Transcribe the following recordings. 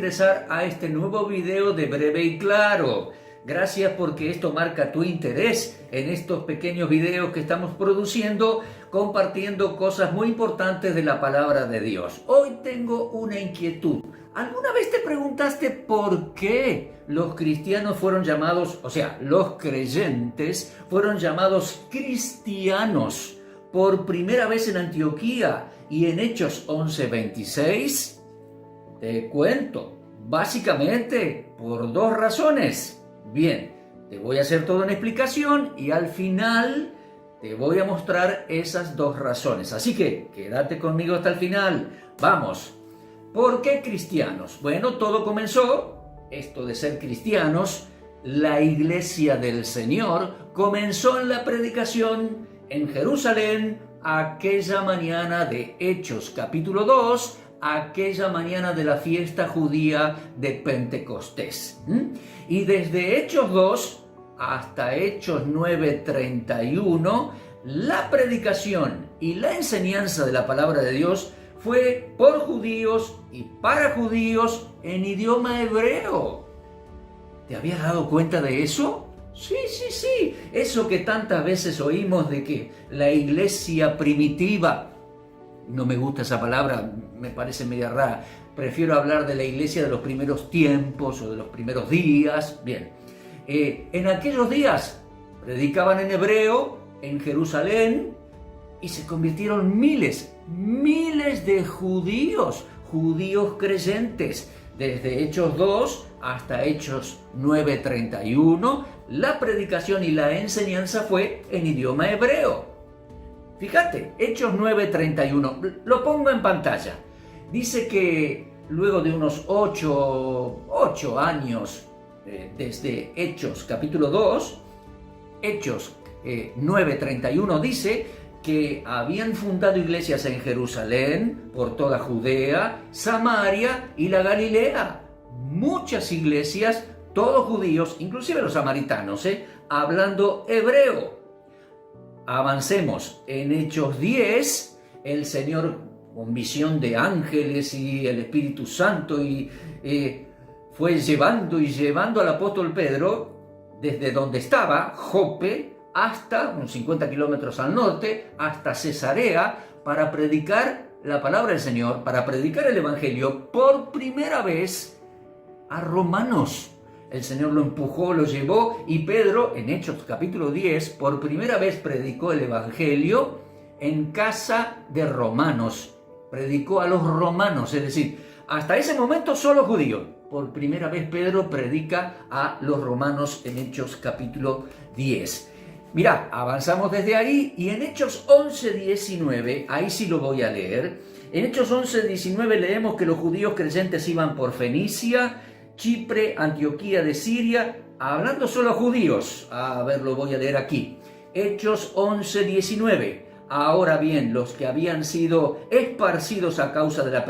ingresar a este nuevo video de Breve y Claro. Gracias porque esto marca tu interés en estos pequeños videos que estamos produciendo, compartiendo cosas muy importantes de la palabra de Dios. Hoy tengo una inquietud. ¿Alguna vez te preguntaste por qué los cristianos fueron llamados, los creyentes fueron llamados cristianos por primera vez en Antioquía y en Hechos 11:26? Te cuento, básicamente por dos razones. Bien, te voy a hacer toda una explicación y al final te voy a mostrar esas dos razones. Así que quédate conmigo hasta el final. Vamos. ¿Por qué cristianos? Bueno, todo comenzó, esto de ser cristianos, la iglesia del Señor comenzó en la predicación en Jerusalén aquella mañana de Hechos capítulo 2, aquella mañana de la fiesta judía de Pentecostés. Y desde Hechos 2 hasta Hechos 9:31, la predicación y la enseñanza de la palabra de Dios fue por judíos y para judíos en idioma hebreo. ¿Te habías dado cuenta de eso? Sí. Eso que tantas veces oímos de que la iglesia primitiva, no me gusta esa palabra, me parece media rara, prefiero hablar de la iglesia de los primeros tiempos o de los primeros días. Bien, en aquellos días predicaban en hebreo, en Jerusalén, y se convirtieron miles de judíos creyentes. Desde Hechos 2 hasta Hechos 9:31, la predicación y la enseñanza fue en idioma hebreo. Fíjate, Hechos 9:31, lo pongo en pantalla. Dice que luego de unos 8 años desde Hechos capítulo 2, Hechos 9:31 dice que habían fundado iglesias en Jerusalén, por toda Judea, Samaria y la Galilea. Muchas iglesias, todos judíos, inclusive los samaritanos, hablando hebreo. Avancemos. En Hechos 10, el Señor, con visión de ángeles y el Espíritu Santo, fue llevando al apóstol Pedro desde donde estaba, Jope, hasta unos 50 kilómetros al norte, hasta Cesarea, para predicar la palabra del Señor, para predicar el Evangelio por primera vez a romanos. El Señor lo empujó, lo llevó, y Pedro, en Hechos capítulo 10, por primera vez predicó el Evangelio en casa de romanos. Predicó a los romanos, es decir, hasta ese momento solo judíos. Por primera vez Pedro predica a los romanos en Hechos capítulo 10. Mirá, avanzamos desde ahí y en Hechos 11:19, ahí sí lo voy a leer. En Hechos 11:19 leemos que los judíos creyentes iban por Fenicia, Chipre, Antioquía de Siria, hablando solo a judíos. A ver, lo voy a leer aquí. Hechos 11:19. Ahora bien, los que habían sido esparcidos a causa de la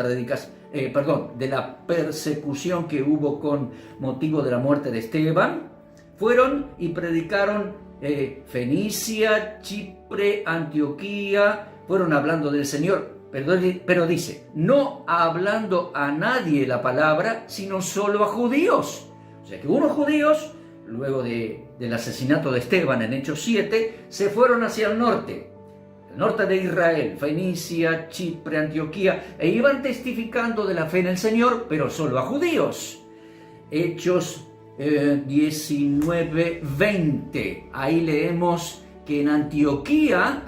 de la persecución que hubo con motivo de la muerte de Esteban, fueron y predicaron Fenicia, Chipre, Antioquía, fueron hablando del Señor, pero dice, no hablando a nadie la palabra, sino solo a judíos. O sea que unos judíos, luego del asesinato de Esteban en Hechos 7, se fueron hacia el norte de Israel, Fenicia, Chipre, Antioquía, e iban testificando de la fe en el Señor, pero solo a judíos. Hechos 19:20, ahí leemos que en Antioquía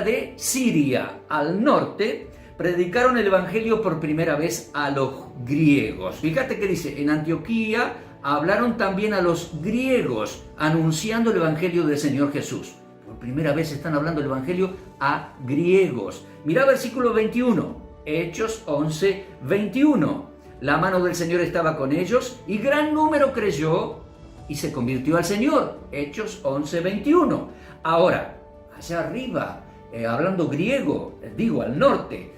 de Siria, al norte, predicaron el Evangelio por primera vez a los griegos. Fíjate que dice, en Antioquía hablaron también a los griegos, anunciando el Evangelio del Señor Jesús. Por primera vez están hablando el Evangelio a griegos. Mirá versículo 21, Hechos 11:21. La mano del Señor estaba con ellos y gran número creyó y se convirtió al Señor. Hechos 11:21. Ahora, allá arriba, hablando griego, al norte,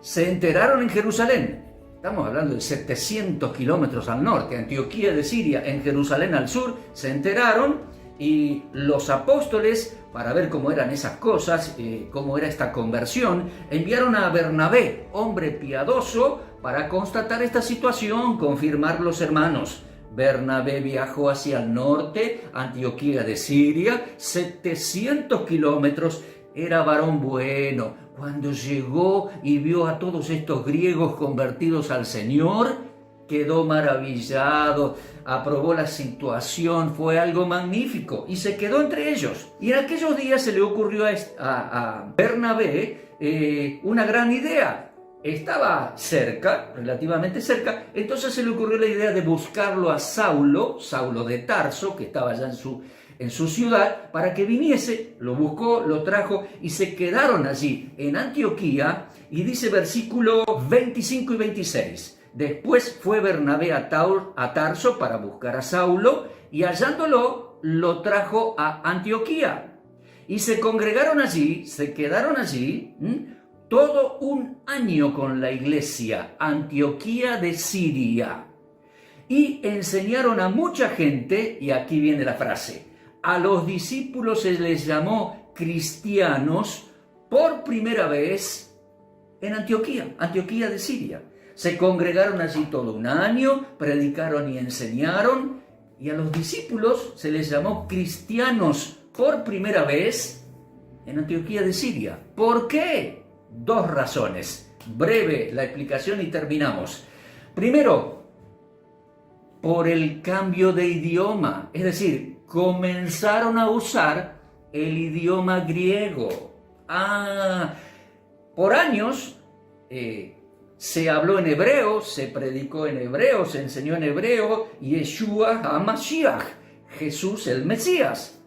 se enteraron en Jerusalén. Estamos hablando de 700 kilómetros al norte, Antioquía de Siria, en Jerusalén al sur, se enteraron y los apóstoles, para ver cómo eran esas cosas, cómo era esta conversión, enviaron a Bernabé, hombre piadoso, Para constatar esta situación, confirmar los hermanos, Bernabé viajó hacia el norte, Antioquía de Siria, 700 kilómetros. Era varón bueno. Cuando llegó y vio a todos estos griegos convertidos al Señor, quedó maravillado, aprobó la situación, fue algo magnífico y se quedó entre ellos. Y en aquellos días se le ocurrió a Bernabé una gran idea. Estaba cerca, relativamente cerca, entonces se le ocurrió la idea de buscarlo a Saulo de Tarso, que estaba ya en su ciudad, para que viniese. Lo buscó, lo trajo y se quedaron allí en Antioquía. Y dice versículo 25 y 26. Después fue Bernabé a Tarso para buscar a Saulo, y hallándolo, lo trajo a Antioquía. Y se congregaron allí, se quedaron allí, todo un año con la iglesia, Antioquía de Siria. Y enseñaron a mucha gente, y aquí viene la frase, a los discípulos se les llamó cristianos por primera vez en Antioquía, Antioquía de Siria. Se congregaron allí todo un año, predicaron y enseñaron, y a los discípulos se les llamó cristianos por primera vez en Antioquía de Siria. ¿Por qué? Dos razones. Breve la explicación y terminamos. Primero, por el cambio de idioma, es decir, comenzaron a usar el idioma griego. Por años se habló en hebreo, se predicó en hebreo, se enseñó en hebreo, Yeshua HaMashiach, Jesús el Mesías.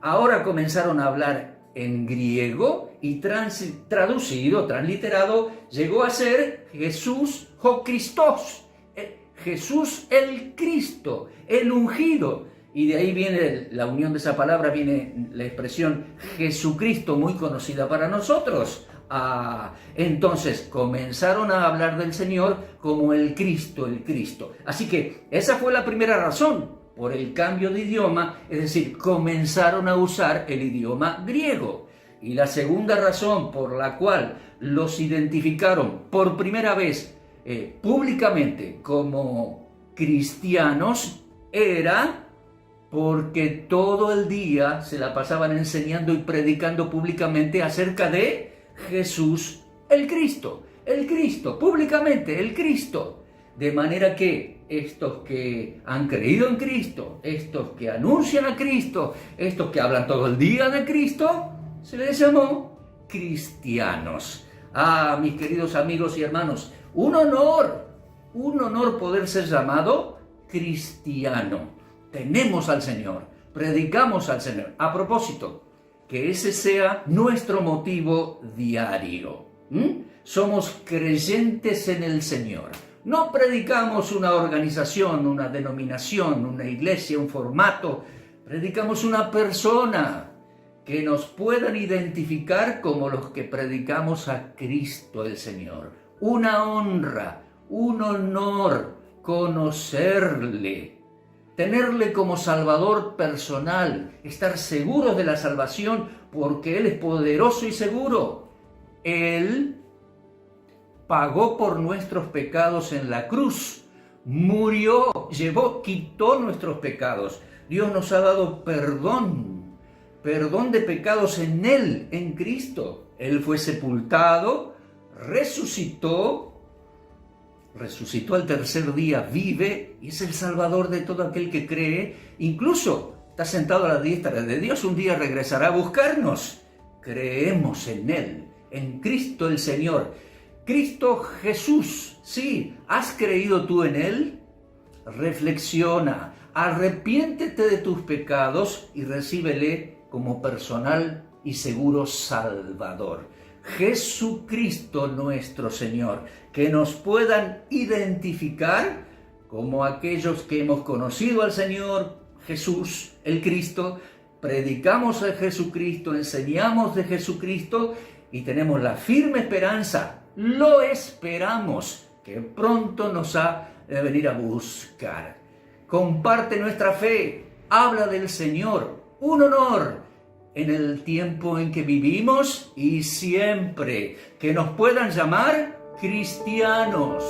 Ahora comenzaron a hablar en griego y traducido, transliterado, llegó a ser Jesús o Christos, Jesús el Cristo, el ungido. Y de ahí viene la unión de esa palabra, viene la expresión Jesucristo, muy conocida para nosotros. Entonces comenzaron a hablar del Señor como el Cristo, el Cristo. Así que esa fue la primera razón, por el cambio de idioma, es decir, comenzaron a usar el idioma griego. Y la segunda razón por la cual los identificaron por primera vez públicamente como cristianos era porque todo el día se la pasaban enseñando y predicando públicamente acerca de Jesús el Cristo, públicamente el Cristo. De manera que estos que han creído en Cristo, estos que anuncian a Cristo, estos que hablan todo el día de Cristo, se les llamó cristianos. Mis queridos amigos y hermanos, un honor poder ser llamado cristiano. Tenemos al Señor, predicamos al Señor. A propósito, que ese sea nuestro motivo diario. Somos creyentes en el Señor. No predicamos una organización, una denominación, una iglesia, un formato. Predicamos una persona que nos puedan identificar como los que predicamos a Cristo el Señor. Una honra, un honor conocerle, tenerle como Salvador personal, estar seguros de la salvación porque Él es poderoso y seguro. Él pagó por nuestros pecados en la cruz, murió, quitó nuestros pecados. Dios nos ha dado perdón de pecados en Él, en Cristo. Él fue sepultado, resucitó al tercer día, vive y es el Salvador de todo aquel que cree. Incluso está sentado a la diestra de Dios, un día regresará a buscarnos. Creemos en Él, en Cristo el Señor. Cristo Jesús, sí, ¿has creído tú en Él? Reflexiona, arrepiéntete de tus pecados y recíbele como personal y seguro Salvador. Jesucristo nuestro Señor, que nos puedan identificar como aquellos que hemos conocido al Señor Jesús, el Cristo, predicamos a Jesucristo, enseñamos de Jesucristo y tenemos la firme esperanza, lo esperamos, que pronto nos ha de venir a buscar. Comparte nuestra fe, habla del Señor, un honor en el tiempo en que vivimos y siempre que nos puedan llamar cristianos.